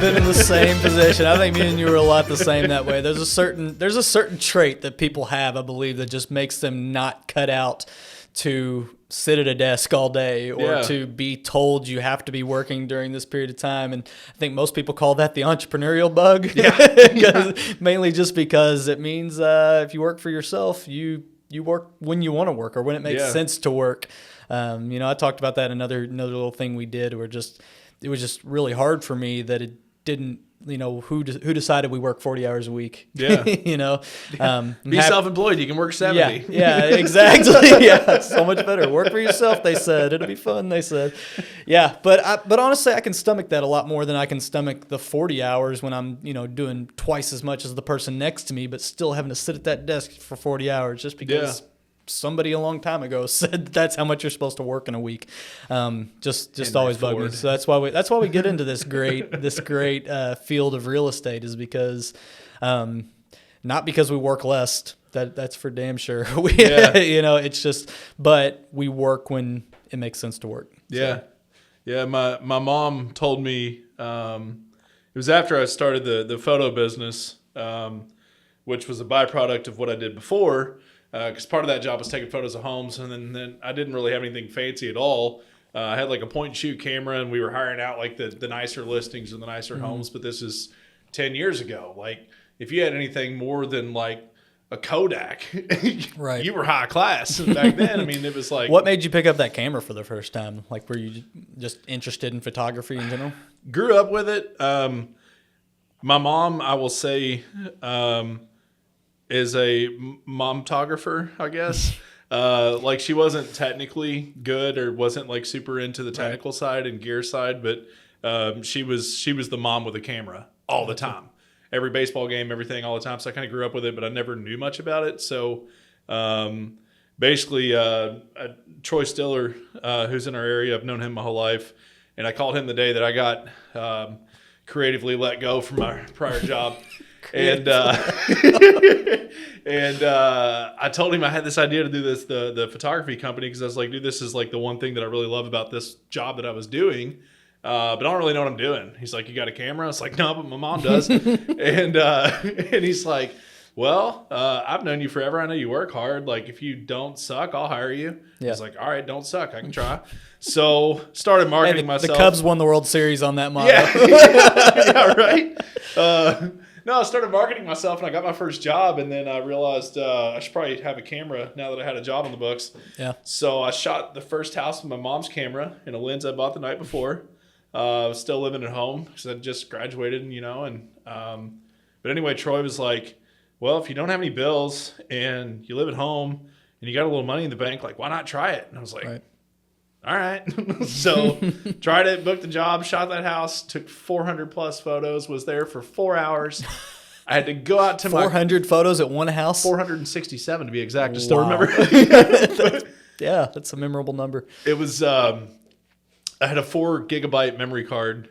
been in the same position. I think me and you were a lot the same that way. There's a certain trait that people have, I believe, that just makes them not cut out to sit at a desk all day or to be told you have to be working during this period of time. And I think most people call that the entrepreneurial bug. Mainly just because it means if you work for yourself, you work when you want to work or when it makes sense to work. I talked about that in another little thing we did where it was just really hard for me that it didn't, who decided we work 40 hours a week? Yeah. Be self-employed. You can work 70. Yeah, exactly. Yeah, so much better. Work for yourself, they said. It'll be fun, they said. Yeah, but honestly, I can stomach that a lot more than I can stomach the 40 hours when I'm, doing twice as much as the person next to me, but still having to sit at that desk for 40 hours just because somebody a long time ago said that's how much you're supposed to work in a week. Just always bugged me. So that's why we get into this great field of real estate is because not because we work less. That's for damn sure. It's just, but we work when it makes sense to work. Yeah. So. Yeah. My mom told me, it was after I started the photo business, which was a byproduct of what I did before. Because part of that job was taking photos of homes, and then I didn't really have anything fancy at all. I had like a point and shoot camera, and we were hiring out like the nicer listings and the nicer homes. But this is 10 years ago. Like if you had anything more than like a Kodak, right, you were high class back then. I mean, it was like. What made you pick up that camera for the first time? Like, were you just interested in photography in general? Grew up with it. My mom, I will say. Is a momtographer, I guess. Like she wasn't technically good or wasn't like super into the technical side and gear side, but she was the mom with a camera all the time. Every baseball game, everything, all the time. So I kind of grew up with it, but I never knew much about it. So basically, Troy Stiller, who's in our area, I've known him my whole life, and I called him the day that I got creatively let go from my prior job. And I told him I had this idea to do the photography company because I was like, dude, this is like the one thing that I really love about this job that I was doing, but I don't really know what I'm doing. He's like, you got a camera? I was like, no, but my mom does. and he's like, well, I've known you forever. I know you work hard. Like if you don't suck, I'll hire you. Yeah. I was like, all right, don't suck. I can try. So started marketing myself. The Cubs won the World Series on that motto. Yeah, right. No, I started marketing myself, and I got my first job, and then I realized I should probably have a camera now that I had a job on the books. Yeah. So I shot the first house with my mom's camera and a lens I bought the night before. I was still living at home because I just graduated, but anyway, Troy was like, well, if you don't have any bills and you live at home and you got a little money in the bank, like, why not try it? And I was like, all right. So tried it, booked the job, shot that house, took 400 plus photos, was there for 4 hours. I had to go out to 400 photos at one house? 467 to be exact. I still remember. That's a memorable number. It was, I had a 4 gigabyte memory card.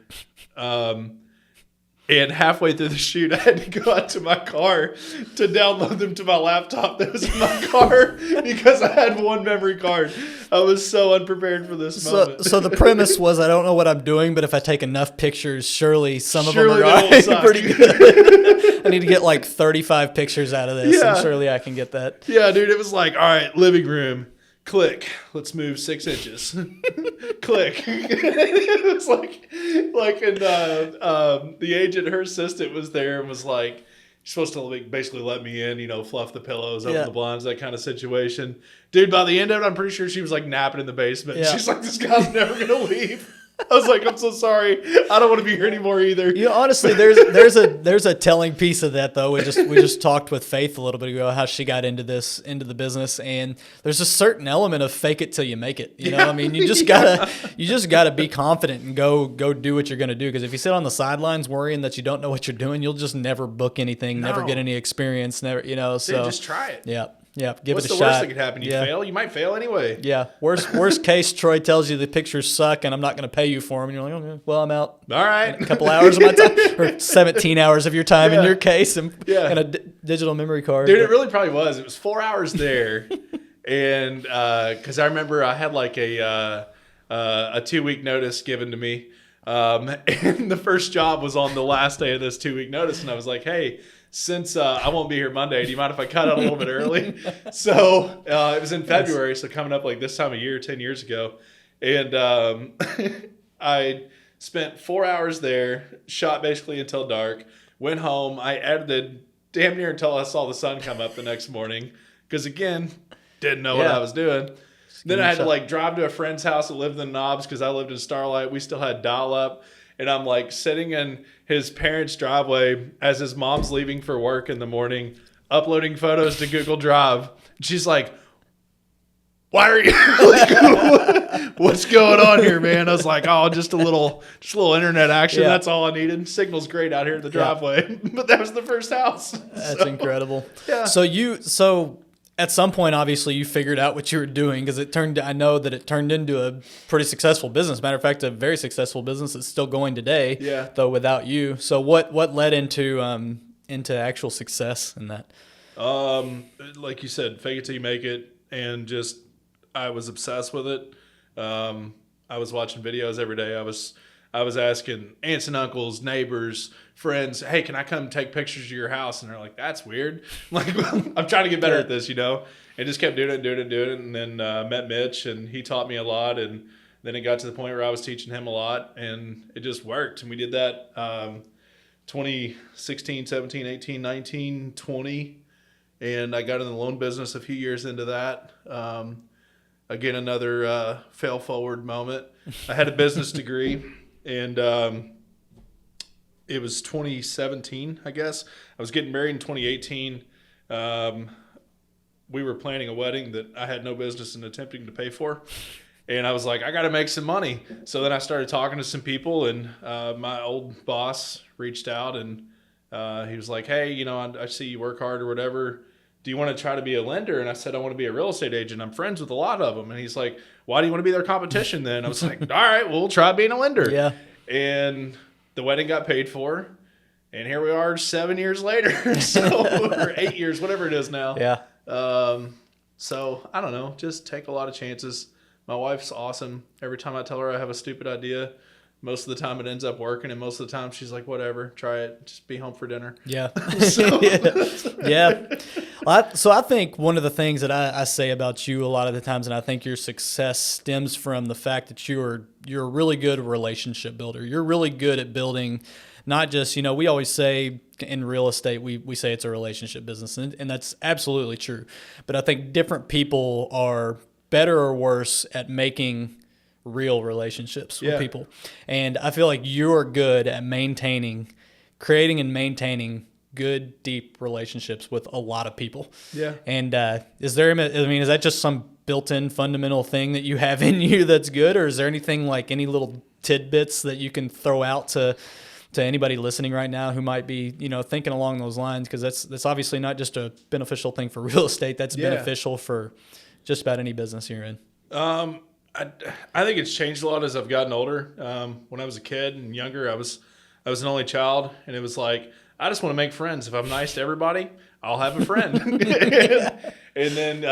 And halfway through the shoot, I had to go out to my car to download them to my laptop that was in my car because I had one memory card. I was so unprepared for this moment. So the premise was, I don't know what I'm doing, but if I take enough pictures, surely some of them are pretty good. I need to get like 35 pictures out of this, and surely I can get that. Yeah, dude, it was like, all right, living room. Click. Let's move 6 inches. Click. It was like, and the agent, her assistant, was there and was like, "You're supposed to basically let me in, fluff the pillows, open the blinds, that kind of situation." Dude, by the end of it, I'm pretty sure she was like napping in the basement. Yeah. She's like, "This guy's never gonna leave." I was like, I'm so sorry. I don't want to be here anymore either. Honestly, there's a telling piece of that though. We just talked with Faith a little bit ago how she got into the business, and there's a certain element of fake it till you make it. I mean, you just gotta be confident and go do what you're gonna do. Because if you sit on the sidelines worrying that you don't know what you're doing, you'll just never book anything, never get any experience, never. So just try it. Yeah. Yeah, give What's it a shot. What's the worst that could happen? You fail? You might fail anyway. Yeah. Worst case, Troy tells you the pictures suck and I'm not going to pay you for them. And you're like, okay, well, I'm out. All right. A couple hours of my time, or 17 hours of your time in your case, and a digital memory card. Dude, it really probably was. It was 4 hours there. And because I remember I had like a 2-week notice given to me. And the first job was on the last day of this 2-week notice. And I was like, hey, since I won't be here Monday, do you mind if I cut out a little bit early? So it was in February. So coming up like this time of year, 10 years ago. And I spent 4 hours there, shot basically until dark, went home. I edited damn near until I saw the sun come up the next morning. Because again, didn't know what I was doing. Then I had to like drive to a friend's house that lived in the Knobs because I lived in Starlight. We still had dial-up. And I'm like sitting in his parents' driveway as his mom's leaving for work in the morning, uploading photos to Google Drive. She's like, why are you like, what's going on here, man? I was like, oh, just a little internet action. That's all I needed. Signal's great out here in the driveway. But that was the first house. That's incredible. Yeah. So at some point, obviously, you figured out what you were doing because I know that it turned into a pretty successful business. Matter of fact, a very successful business that's still going today, though without you. So what led into actual success in that? Like you said, fake it till you make it. And just, I was obsessed with it. I was watching videos every day. I was asking aunts and uncles, neighbors, friends, hey, can I come take pictures of your house? And they're like, that's weird. I'm like, I'm trying to get better at this, And just kept doing it. And then met Mitch, and he taught me a lot. And then it got to the point where I was teaching him a lot, and it just worked. And we did that 2016, 17, 18, 19, 20. And I got in the loan business a few years into that. Again, another fail forward moment. I had a business degree. And it was 2017, I guess. I was getting married in 2018. We were planning a wedding that I had no business in attempting to pay for. And I was like, I got to make some money. So then I started talking to some people, and my old boss reached out, and he was like, hey, I see you work hard or whatever. Do you want to try to be a lender? And I said, I want to be a real estate agent. I'm friends with a lot of them. And he's like, why do you want to be their competition then? I was like, all right, well, we'll try being a lender. Yeah. And the wedding got paid for. And here we are 7 years later. Or 8 years, whatever it is now. Yeah. So I don't know, just take a lot of chances. My wife's awesome. Every time I tell her I have a stupid idea, most of the time it ends up working, and most of the time she's like, whatever, try it, just be home for dinner. Yeah. Yeah. So I think one of the things that I say about you a lot of the times, and I think your success stems from the fact that you're a really good relationship builder. You're really good at building, not just, we always say in real estate, we say it's a relationship business, and that's absolutely true. But I think different people are better or worse at making real relationships with people. And I feel like you're good at creating and maintaining good, deep relationships with a lot of people. Yeah. And is that just some built-in fundamental thing that you have in you that's good, or is there anything like any little tidbits that you can throw out to anybody listening right now who might be, thinking along those lines? Because that's obviously not just a beneficial thing for real estate. That's beneficial for just about any business you're in. I think it's changed a lot as I've gotten older. When I was a kid and younger, I was an only child, and it was like, I just want to make friends. If I'm nice to everybody, I'll have a friend. and then,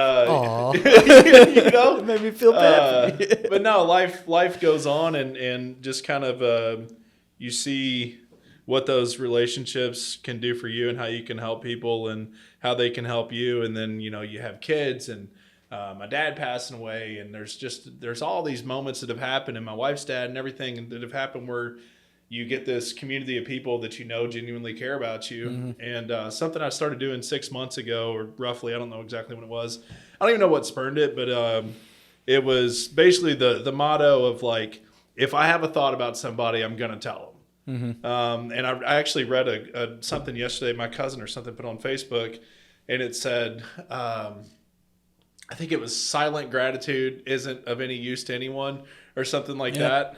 it made me feel bad. But no, life goes on, and just kind of you see what those relationships can do for you, and how you can help people, and how they can help you. And then you have kids, and my dad passing away, and there's all these moments that have happened, and my wife's dad and everything that have happened where you get this community of people that genuinely care about you. Mm-hmm. And something I started doing 6 months ago, or roughly, I don't know exactly when it was. I don't even know what spurned it, but it was basically the motto of like, if I have a thought about somebody, I'm going to tell them. Mm-hmm. And I actually read something yesterday, my cousin or something put on Facebook, and it said, I think it was silent gratitude isn't of any use to anyone, or something like that,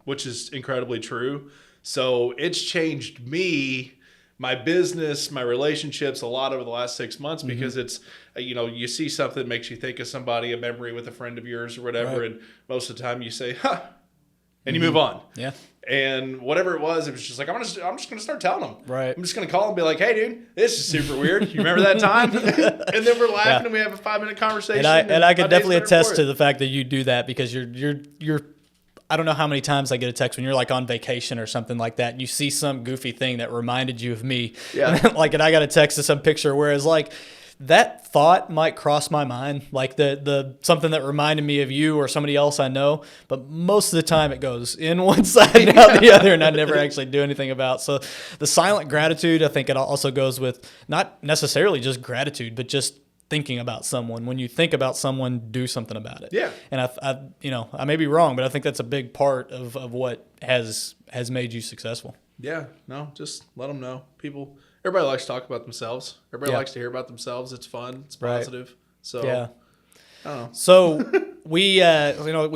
which is incredibly true. So it's changed me, my business, my relationships a lot over the last 6 months, because it's, you see something makes you think of somebody, a memory with a friend of yours or whatever. Right. And most of the time you say, and you move on. Yeah. And whatever it was just like, I'm just going to start telling them. Right. I'm just going to call them and be like, hey, dude, this is super weird. You remember that time? And then we're laughing and we have a 5-minute conversation. And I can definitely attest to the fact that you do that, because you're I don't know how many times I get a text when you're like on vacation or something like that, and you see some goofy thing that reminded you of me. Yeah. And I got a text to some picture, whereas like that thought might cross my mind, like the something that reminded me of you or somebody else I know, but most of the time it goes in one side and out the other, and I never actually do anything about. So the silent gratitude, I think it also goes with not necessarily just gratitude, but just thinking about someone. When you think about someone, do something about it. Yeah. And I may be wrong, but I think that's a big part of what has made you successful. Yeah. No, just let them know. Everybody likes to talk about themselves. Everybody likes to hear about themselves. It's fun. It's positive. Right. So yeah. I don't know. So we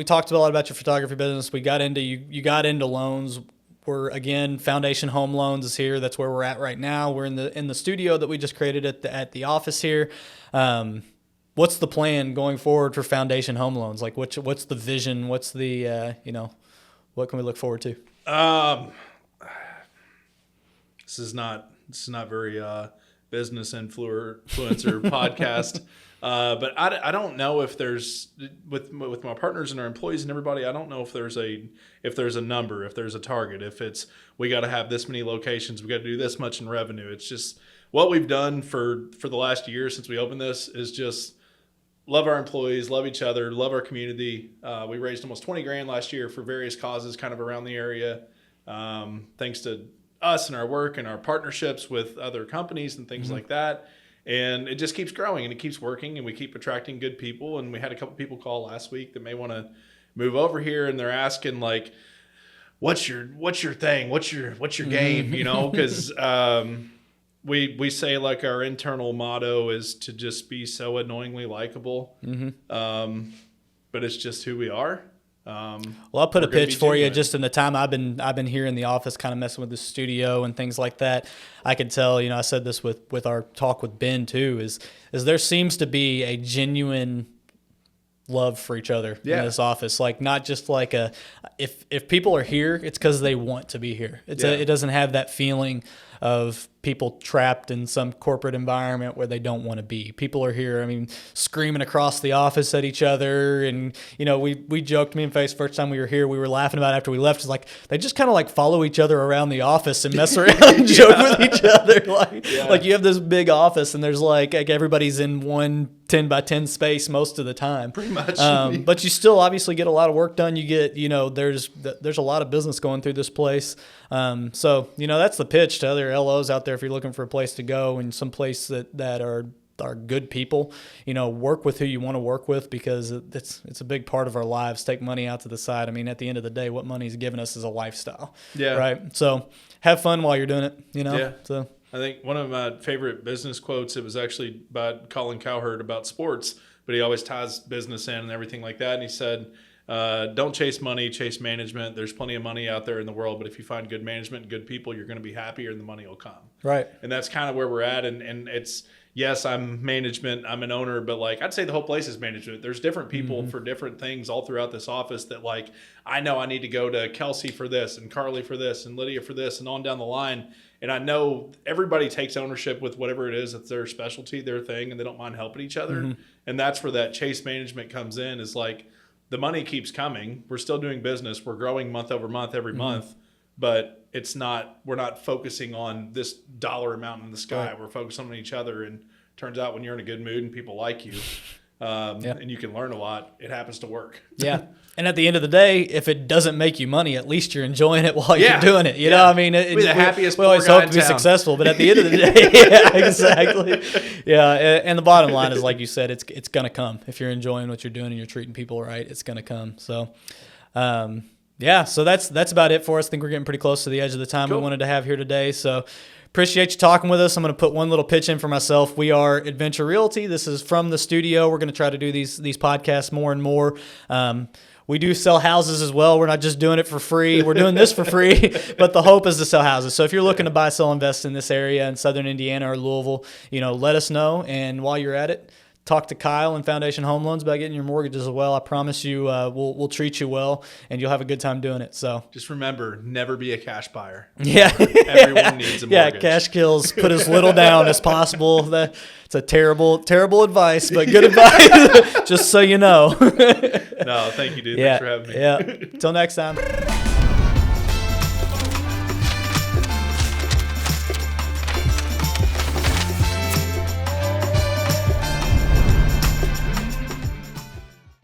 talked a lot about your photography business. We got into you got into loans. We're again, Foundation Home Loans is here. That's where we're at right now. We're in the studio that we just created at the office here. What's the plan going forward for Foundation Home Loans? Like what's the vision? What's the what can we look forward to? This is not very business influencer podcast. But I don't know if there's with my partners and our employees and everybody. I don't know if there's a number, if there's a target, if it's we got to have this many locations, we got to do this much in revenue. It's just what we've done for the last year since we opened this is just love our employees, love each other, love our community. We raised almost $20,000 last year for various causes kind of around the area. Thanks to us and our work and our partnerships with other companies and things like that. And it just keeps growing and it keeps working and we keep attracting good people. And we had a couple people call last week that may want to move over here and they're asking like, what's your thing? What's your game? You know, because we say like our internal motto is to just be so annoyingly likable. But it's just who we are. Well, I'll put a pitch for you. Just in the time I've been here in the office, kind of messing with the studio and things like that. I could tell, I said this with our talk with Ben too, is there seems to be a genuine love for each other in this office. Like not just like if people are here, it's because they want to be here. It doesn't have that feeling of people trapped in some corporate environment where they don't want to be. People are here, screaming across the office at each other. And, we joked, me and Face, first time we were here, we were laughing about it after we left. It's like, they just kind of like follow each other around the office and mess around and joke with each other. Like you have this big office and there's like everybody's in one 10 by 10 space most of the time. Pretty much. But you still obviously get a lot of work done. You get, there's a lot of business going through this place. So, that's the pitch to other LOs out there. If you're looking for a place to go and some place that are good people, work with who you want to work with because it's a big part of our lives. Take money out to the side. At the end of the day, what money's given us is a lifestyle. Yeah. Right. So have fun while you're doing it, Yeah. So I think one of my favorite business quotes, it was actually by Colin Cowherd about sports, but he always ties business in and everything like that. And he said, don't chase money, chase management. There's plenty of money out there in the world, but if you find good management and good people, you're going to be happier and the money will come. Right. And that's kind of where we're at. And it's, yes, I'm management, I'm an owner, but like I'd say the whole place is management. There's different people for different things all throughout this office that like, I know I need to go to Kelsey for this and Carly for this and Lydia for this and on down the line. And I know everybody takes ownership with whatever it is that's their specialty, their thing, and they don't mind helping each other. And that's where that chase management comes in, is like the money keeps coming. We're still doing business. We're growing month over month every month, but we're not focusing on this dollar amount in the sky. Right. We're focused on each other. And turns out when you're in a good mood and people like you, and you can learn a lot, it happens to work. Yeah. And at the end of the day, if it doesn't make you money, at least you're enjoying it while you're doing it. You know, we're the happiest. We always hope to be successful, but at the end of the day, exactly. Yeah, and the bottom line is, like you said, it's gonna come. If you're enjoying what you're doing and you're treating people right, it's gonna come. So, so that's about it for us. I think we're getting pretty close to the edge of the time we wanted to have here today. So. Appreciate you talking with us. I'm going to put one little pitch in for myself. We are AdventuREalty. This is from the studio. We're going to try to do these podcasts more and more. We do sell houses as well. We're not just doing it for free. We're doing this for free, but the hope is to sell houses. So if you're looking to buy, sell, invest in this area in Southern Indiana or Louisville, let us know. And while you're at it, talk to Kyle and Foundation Home Loans about getting your mortgage as well. I promise you, we'll treat you well, and you'll have a good time doing it. So just remember, never be a cash buyer. Yeah, everyone needs a mortgage. Yeah, cash kills. Put as little down as possible. It's a terrible advice, but good advice. Just so you know. No, thank you, dude. Thanks for having me. Yeah. Till next time.